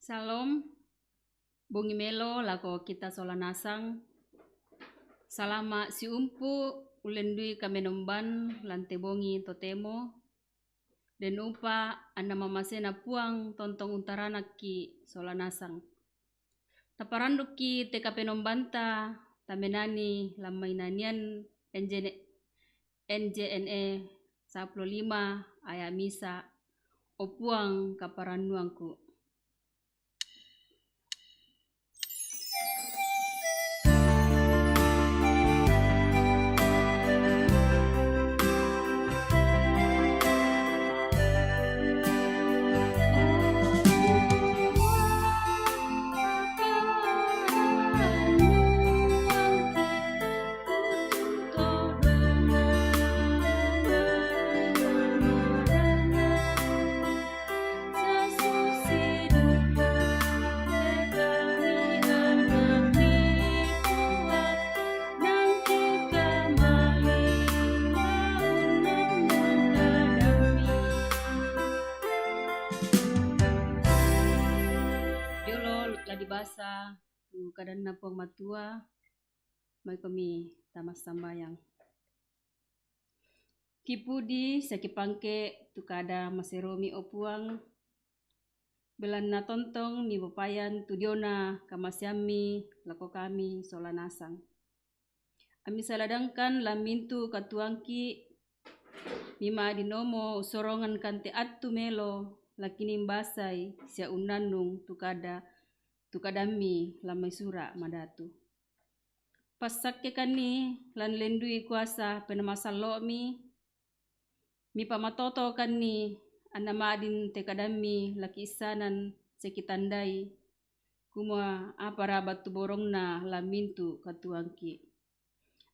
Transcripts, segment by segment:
Salom, bongi melo lako kita solanasang. Salama si umpu ulendui kamenomban lante bongi totemo. Dan upa anda mamasena puang tontong untarana ki solanasang. Taparanduk ki teka penombanta tamenani lamainanian NJNE 15 aya misa opuang kaparanuangku. Dibasa tu kadang napong matua may kami tamas sambayang kipudi sakipangke tu kada maseromi opuang belan na tontong ni bapayan tu diona kamasyami lako kami solanasang ami saladangkan lamintu katuangki mima dinomo sorongan kante attu melo lakinim basai sia unanung tu kadami lamai sura madatu. Pasakke kani lan lendui kuasa penamasalo mi pamatoto kani anamadin te kadami laki isanan sekitandai kuma apara batu borongna lamintu katuangki.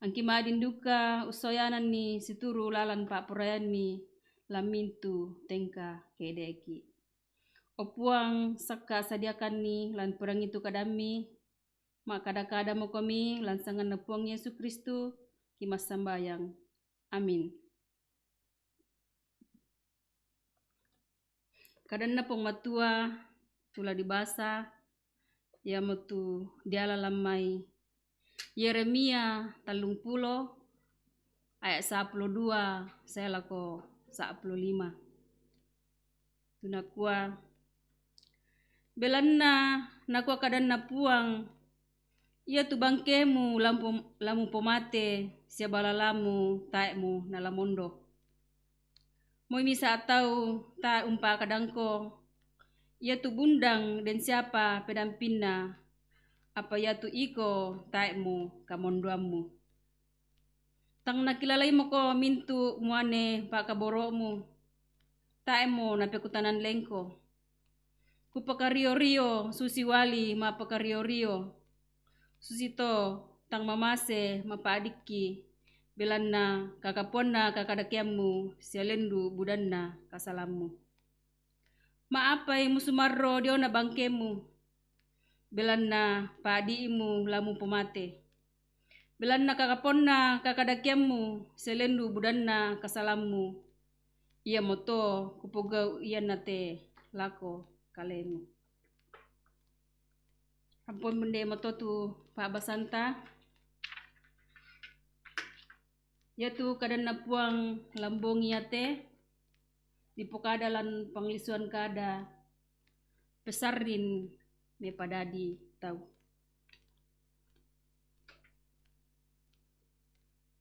Angki madin duka usoyanan ni situru lalan pak purayan mi lamintu tengka kedeki. Opuang saka sadiakan ni lan perang itu kadami mak kada-kada mo kami lan sangan napuang Yesus Kristus kimas sambayang. Amin. Kadan na pong matua tula dibasa ya motu diala lamai Yeremia 30 ayat 12 saya lako 15 tunakua belanna nakua kadan na puang ia tu bangkemu lamu pomate sia balalamu taemu na lamondo moi misa atau ta umpa kadangko ia tu bundang dan siapa pedampinna apa ia tu iko taemu kamondoamu tang nakilalai mo ko mintu muane pak kaboromu taemu na pekutanan lengko kupakario-rio susi wali mapakario-rio susito tang mamase mapaadiki belanna kakaponna kakadakiamu sialendu budanna kasalamu maapai musumarro diona bangkemu belanna paadiimu lamu pomate belanna kakaponna kakadakiamu sialendu budanna kasalamu ia moto kupogau ia nate lako kalemu. Ampun bende mototu Pak Basanta. Yaitu kadan napuang lambong yate di pokada lan panglisuan kada pesarin me padadi tau.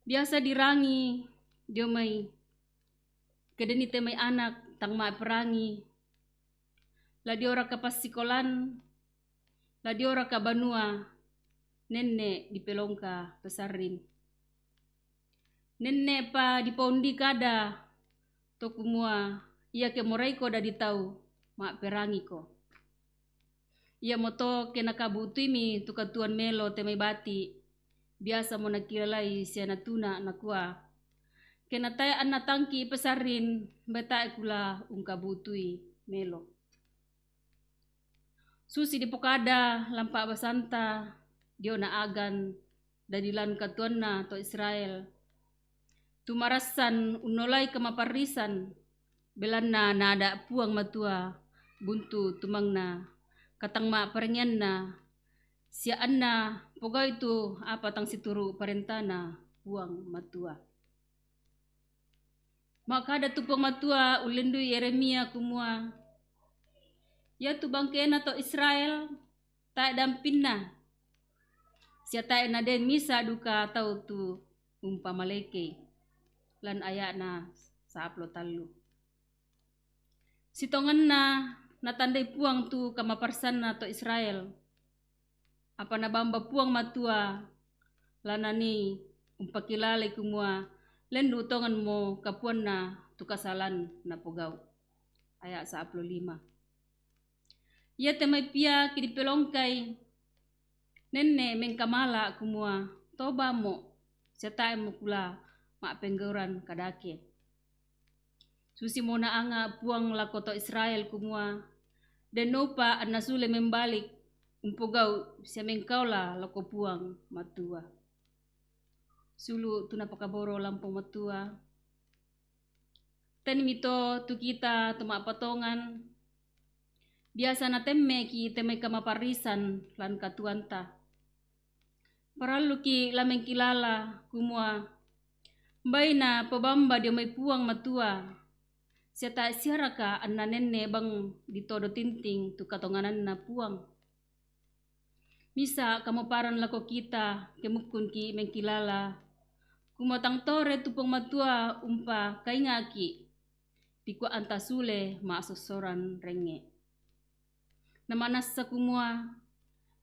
Biasa dirangi diomai kedeni temai anak tang ma perangi la diora ka pasikolan la diora ka banua nenne di pelongka pesarin nenne pa di pondi kada to kumua ia ke moraiko da ditau ma perangi ko ia moto kena kabutimi tu katuan melo temai bati biasa mo nakilalai sia natuna nakua kena tay anatangki pesarin beta kula ungkabutui melo susi di pokada lampa basanta diona agan dadilan katuanna to Israel tumarasan unolai kemaparisan belanna nada puang matua buntu tumangna katang ma perengian na sia anna poga itu apa tang situru parentana puang matua. Maka ada tu puang matua ulendu Yeremia kumua. Ya tu bangkena to Israel tak dampinna. Sia tak na den misa duka tau tu umpamaleke lan ayana saaplo talu. Sitongan na natandai puang tu kamaparsan na to Israel. Apa na bamba puang matua lanani umpakilale kumua lendu tongan mo kapuan na tu kasalan na pogau. Ayat 15. Ia temai pia kidi pelongkai nenne mengkamala kumua toba mo serta mo kula ma penggoran kadake. Susi mona anga puang lakoto Israel kumua dan nopa anasule membalik umpogau sia mengkaula lako puang matua. Sulu tuna pakaboro lampung matua. Tani mito tu kita tuma patongan. Biasa na temme ki temme kamaparisan lan katuanta. Paralu ki lameng kilala kumua. Baina pabamba dia may puang matua. Sia ta siaraka anna nenne bang ditodo tinting tu katonganan na puang. Misa kamaparan lako kita kemukun ki mengkilala. Kumatang tore tupong matua umpa kaingaki. Tikwa antasule maasosoran renge. Namanas sa kumua.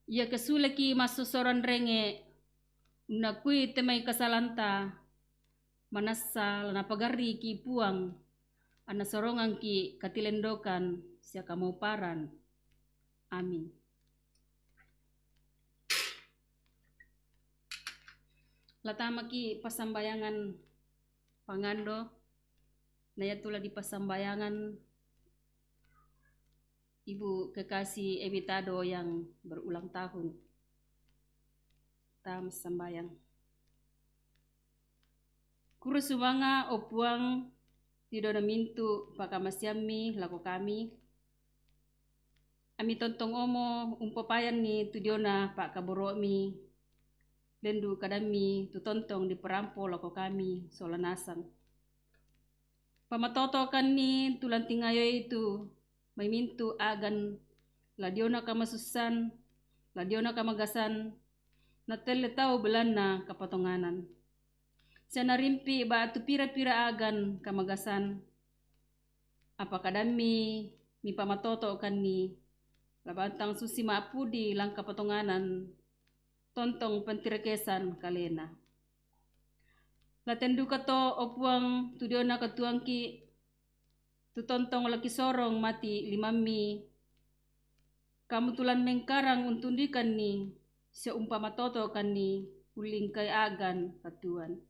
Ia kesule ki maasosoran renge. Unakui temay kasalanta. Manasa napagari ki puang. Anasorongan ki katilendokan siya kamuparan. Amin. Latama ki pasambayangan pangando. Naya tula di pasambayangan Ibu Kekasih Emitado yang berulang tahun. Tam sambayang. Kurusumanga opuang tido na mintu pakamasyami lako kami. Ami tontong omo umpapayan ni tudiona pak kaboromi. Lendu kadami tutontong di perampo lako kami solanasang. Pamatoto kan ni tulang tingayo itu may mintu agan ladiona kamasusan, ladiona kamagasan, na tele tao belan na kapatonganan. Siya narimpi ba tu pira-pira agan kamagasan. Apa kadami mi pamatoto kan ni labantang susi maapudi lang kapatonganan tontong pentirakesan kalena. Latendu kato opuang tudiona katuang ki tutontong laki sorong mati limami. Kamu tulan mengkarang untundikan ni siya umpamatoto kan ni uling kay agan katuan.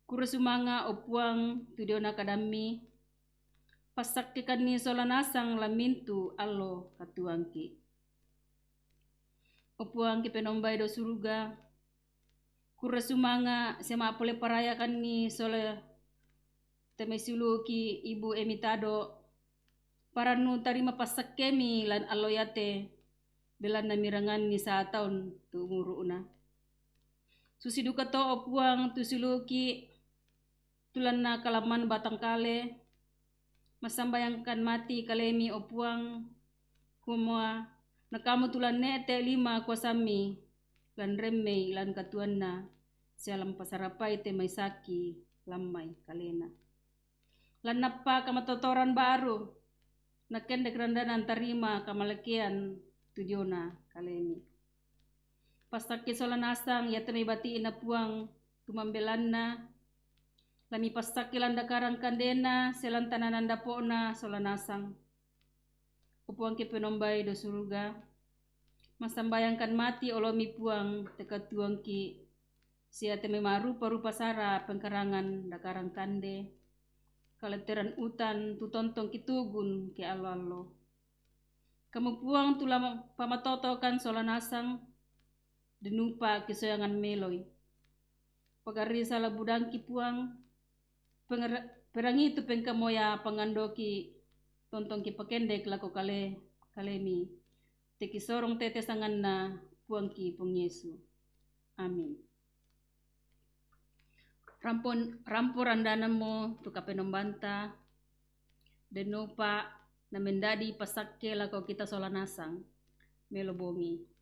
Kurasumanga opuang tudiona kadami pasaktikan ni solanasang lamintu allo katuang ki. Opuang ki penombay do suruga. Kurasumanga siya maapole parayakan ni sola temesulu ki Ibu Emitado para nu tarima pasak kemi lan aloyate belan namirangan ni sa taon tu umuru una. Susiduka to opuang tu suluki tulan na kalaman batang kale masambayangkan mati kalemi opuang kumua nakamu tulan nete 5 kuasami lan remme lan katuan na sialam pasarapay te may saki lamay kalena. Lan napa kamatotoran baru nakendek randanan tarima kamalakian tudiona kalemi. Pastak kisolanasang yatame batiin na puang tumambelan na lami pastak kilanda karang kandena selan tanananda po na solanasang. Upuang ki penombay do suruga masambayangkan mati olomi puang tekatuang ki siya teme marupa-rupa sara pengkarangan dakarang kande kaleteran utan tutontong kitugun ki alo-alo. Kamu puang tulang pamatotokan solanasang denupa kisoyangan meloy. Pagari sala budang ki puang perangi tu pengkamoya pangandoki tontong ki pakendek lako kale kalemi. Teki sorong tete sanganna puangki pung Yesu. Amin. Ramporandana mo tu kapenombanta denopa na mendadi pasakke lako kita solanasang melobongi.